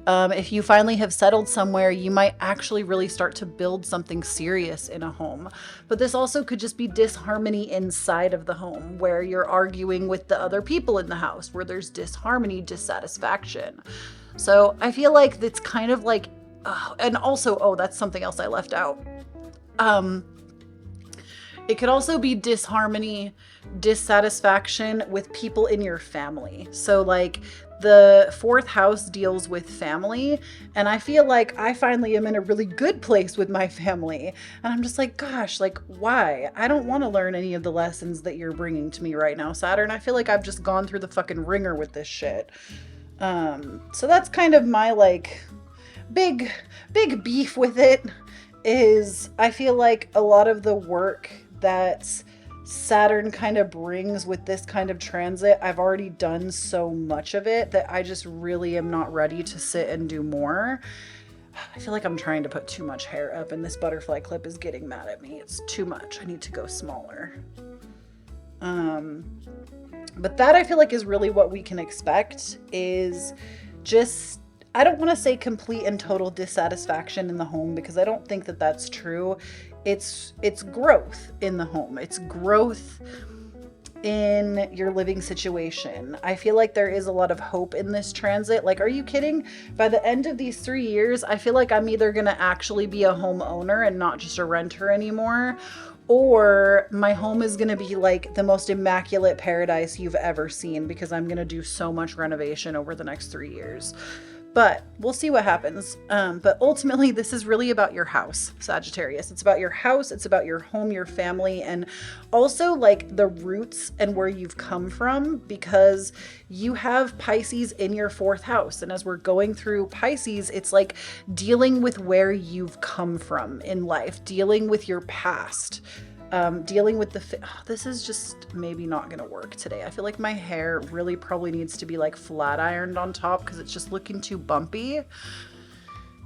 If you finally have settled somewhere, you might actually really start to build something serious in a home. But this also could just be disharmony inside of the home, where you're arguing with the other people in the house, where there's disharmony, dissatisfaction. So I feel like it's kind of like, and also, that's something else I left out. It could also be disharmony, dissatisfaction with people in your family. So like, the fourth house deals with family, and I feel like I finally am in a really good place with my family, and I'm just like, gosh, like, why? I don't want to learn any of the lessons that you're bringing to me right now, Saturn. I feel like I've just gone through the fucking ringer with this shit. So that's kind of my like big beef with it, is I feel like a lot of the work that Saturn kind of brings with this kind of transit, I've already done so much of it that I just really am not ready to sit and do more. I feel like I'm trying to put too much hair up and this butterfly clip is getting mad at me. It's too much. I need to go smaller. But that I feel like is really what we can expect, is just, I don't want to say complete and total dissatisfaction in the home, because I don't think that that's true. It's growth in the home. It's growth in your living situation. I feel like there is a lot of hope in this transit. Like, are you kidding? By the end of these 3 years, I feel like I'm either going to actually be a homeowner and not just a renter anymore, or my home is going to be like the most immaculate paradise you've ever seen, because I'm going to do so much renovation over the next 3 years. But we'll see what happens. But ultimately, this is really about your house, Sagittarius. It's about your house. It's about your home, your family, and also like the roots and where you've come from, because you have Pisces in your 4th house. And as we're going through Pisces, it's like dealing with where you've come from in life, dealing with your past. Dealing with this is just maybe not gonna work today. I feel like my hair really probably needs to be like flat ironed on top, because it's just looking too bumpy.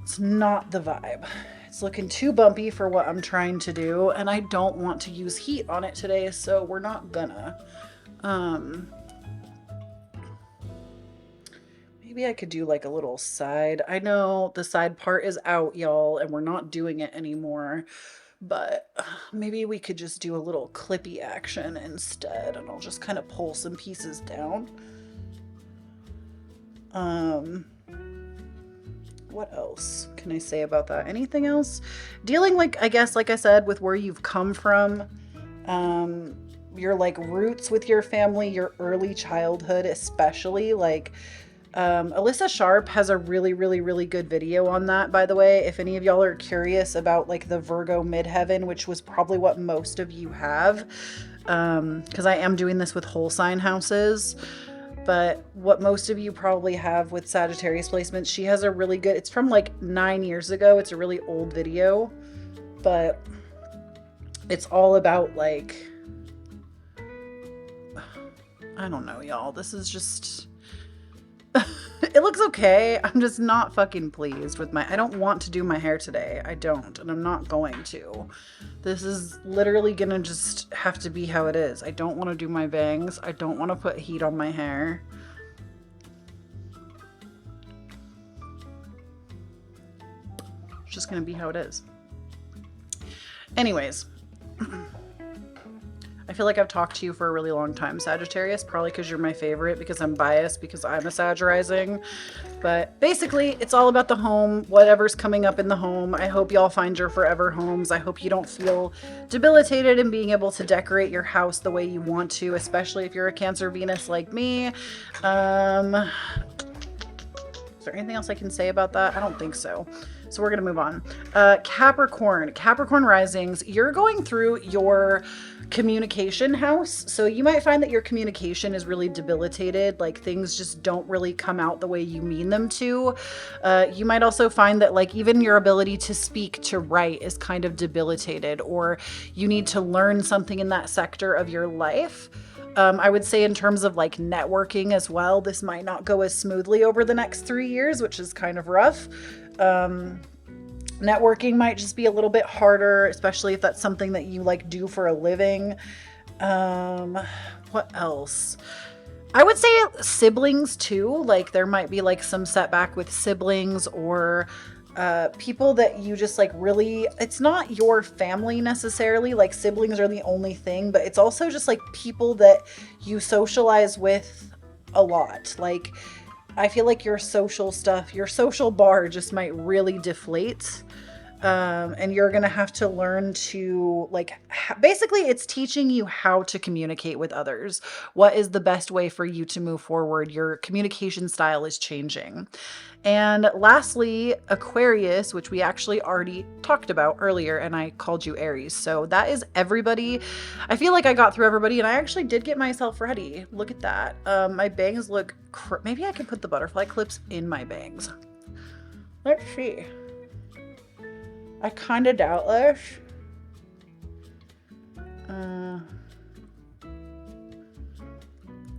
It's not the vibe. It's looking too bumpy for what I'm trying to do, and I don't want to use heat on it today, so we're not gonna. Maybe I could do like a little side. I know the side part is out, y'all, and we're not doing it anymore. But maybe we could just do a little clippy action instead, and I'll just kind of pull some pieces down. What else can I say about that? Anything else? Dealing, like, I guess, like I said, with where you've come from, your like roots with your family, your early childhood, especially like, Alyssa Sharp has a really, really, really good video on that, by the way. If any of y'all are curious about like the Virgo midheaven, which was probably what most of you have, because I am doing this with whole sign houses, but what most of you probably have with Sagittarius placements, she has a really good, it's from like 9 years ago. It's a really old video, but it's all about like, I don't know, y'all. This is just... It looks okay. I'm just not fucking pleased with I don't want to do my hair today. I don't, and I'm not going to. This is literally gonna just have to be how it is. I don't want to do my bangs. I don't want to put heat on my hair. It's just gonna be how it is. Anyways. I feel like I've talked to you for a really long time, Sagittarius, probably because you're my favorite, because I'm biased, because I'm a Sag rising. But basically, it's all about the home, whatever's coming up in the home. I hope y'all find your forever homes. I hope you don't feel debilitated in being able to decorate your house the way you want to, especially if you're a Cancer Venus like me. Is there anything else I can say about that? I don't think so. So we're going to move on. Capricorn risings, you're going through your communication house. So you might find that your communication is really debilitated. Like things just don't really come out the way you mean them to. You might also find that like even your ability to speak, to write is kind of debilitated, or you need to learn something in that sector of your life. I would say in terms of like networking as well, this might not go as smoothly over the next 3 years, which is kind of rough. Networking might just be a little bit harder, especially if that's something that you like do for a living. What else? I would say siblings too. Like there might be like some setback with siblings, or people that you just like really, it's not your family necessarily, like siblings are the only thing, but it's also just like people that you socialize with a lot. Like I feel like your social stuff, your social bar just might really deflate. And you're going to have to learn to like, basically it's teaching you how to communicate with others. What is the best way for you to move forward? Your communication style is changing. And lastly, Aquarius, which we actually already talked about earlier, and I called you Aries. So that is everybody. I feel like I got through everybody, and I actually did get myself ready. Look at that. My bangs look, maybe I can put the butterfly clips in my bangs. Let's see. I kind of doubt this.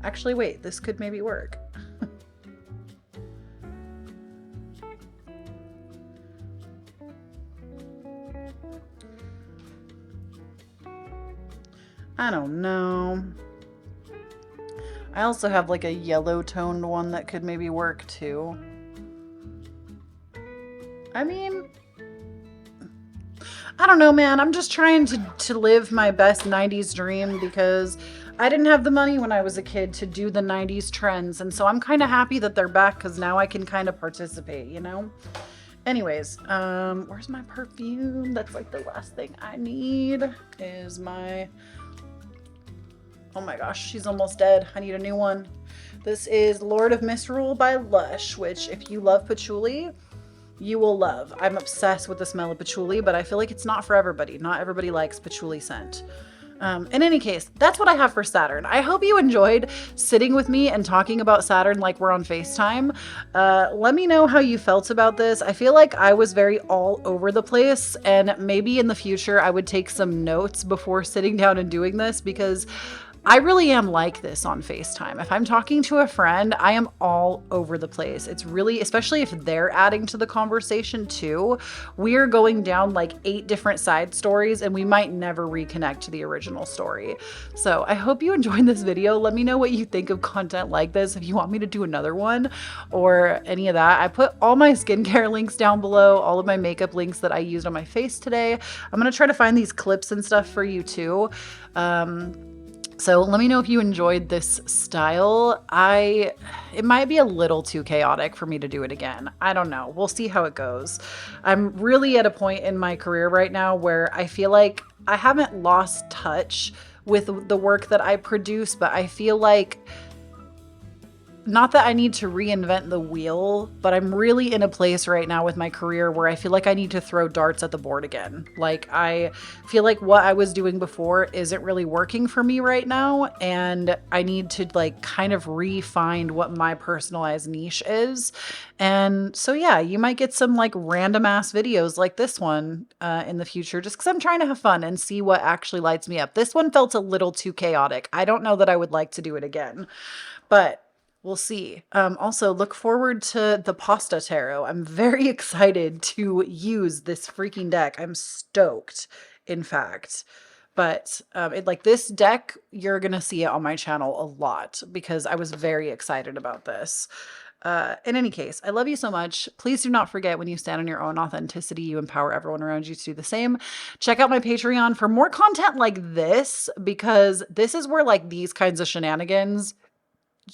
Actually, wait, this could maybe work. I don't know. I also have like a yellow toned one that could maybe work too. I mean, I don't know, man. I'm just trying to live my best 90s dream because I didn't have the money when I was a kid to do the 90s trends. And so I'm kind of happy that they're back because now I can kind of participate, you know? Anyways, where's my perfume? That's like the last thing I need is my... Oh my gosh, she's almost dead. I need a new one. This is Lord of Misrule by Lush, which if you love patchouli, you will love. I'm obsessed with the smell of patchouli, but I feel like it's not for everybody. Not everybody likes patchouli scent. In any case, that's what I have for Saturn. I hope you enjoyed sitting with me and talking about Saturn like we're on FaceTime. Let me know how you felt about this. I feel like I was very all over the place, and maybe in the future I would take some notes before sitting down and doing this because I really am like this on FaceTime. If I'm talking to a friend, I am all over the place. It's really, especially if they're adding to the conversation too, we're going down like 8 different side stories and we might never reconnect to the original story. So I hope you enjoyed this video. Let me know what you think of content like this. If you want me to do another one or any of that, I put all my skincare links down below, all of my makeup links that I used on my face today. I'm going to try to find these clips and stuff for you too. So let me know if you enjoyed this style. It might be a little too chaotic for me to do it again. I don't know. We'll see how it goes. I'm really at a point in my career right now where I feel like I haven't lost touch with the work that I produce, but I feel like not that I need to reinvent the wheel, but I'm really in a place right now with my career where I feel like I need to throw darts at the board again. Like I feel like what I was doing before isn't really working for me right now. And I need to like kind of refine what my personalized niche is. And so, yeah, you might get some like random ass videos like this one in the future, just because I'm trying to have fun and see what actually lights me up. This one felt a little too chaotic. I don't know that I would like to do it again, but we'll see. Also, look forward to the Pasta Tarot. I'm very excited to use this freaking deck. I'm stoked, in fact. But like this deck, you're going to see it on my channel a lot because I was very excited about this. In any case, I love you so much. Please do not forget when you stand on your own authenticity, you empower everyone around you to do the same. Check out my Patreon for more content like this because this is where like these kinds of shenanigans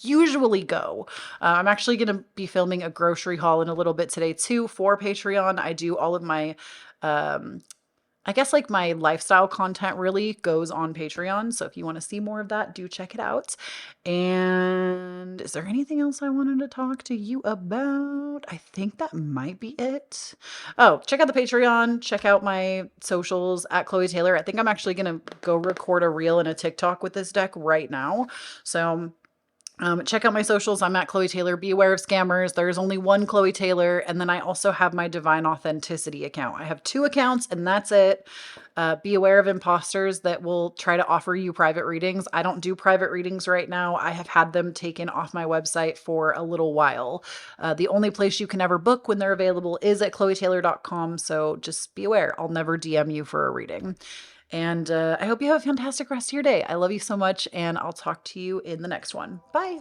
usually go. I'm actually going to be filming a grocery haul in a little bit today too for Patreon. I do all of my, I guess like my lifestyle content really goes on Patreon. So if you want to see more of that, do check it out. And is there anything else I wanted to talk to you about? I think that might be it. Oh, check out the Patreon. Check out my socials at Kloee Taylor. I think I'm actually going to go record a reel and a TikTok with this deck right now. So check out my socials. I'm at Kloee Taylor. Be aware of scammers. There's only one Kloee Taylor. And then I also have my Divine Authenticity account. I have 2 accounts and that's it. Be aware of imposters that will try to offer you private readings. I don't do private readings right now. I have had them taken off my website for a little while. The only place you can ever book when they're available is at KhloeTaylor.com. So just be aware. I'll never DM you for a reading. And I hope you have a fantastic rest of your day. I love you so much, and I'll talk to you in the next one. Bye.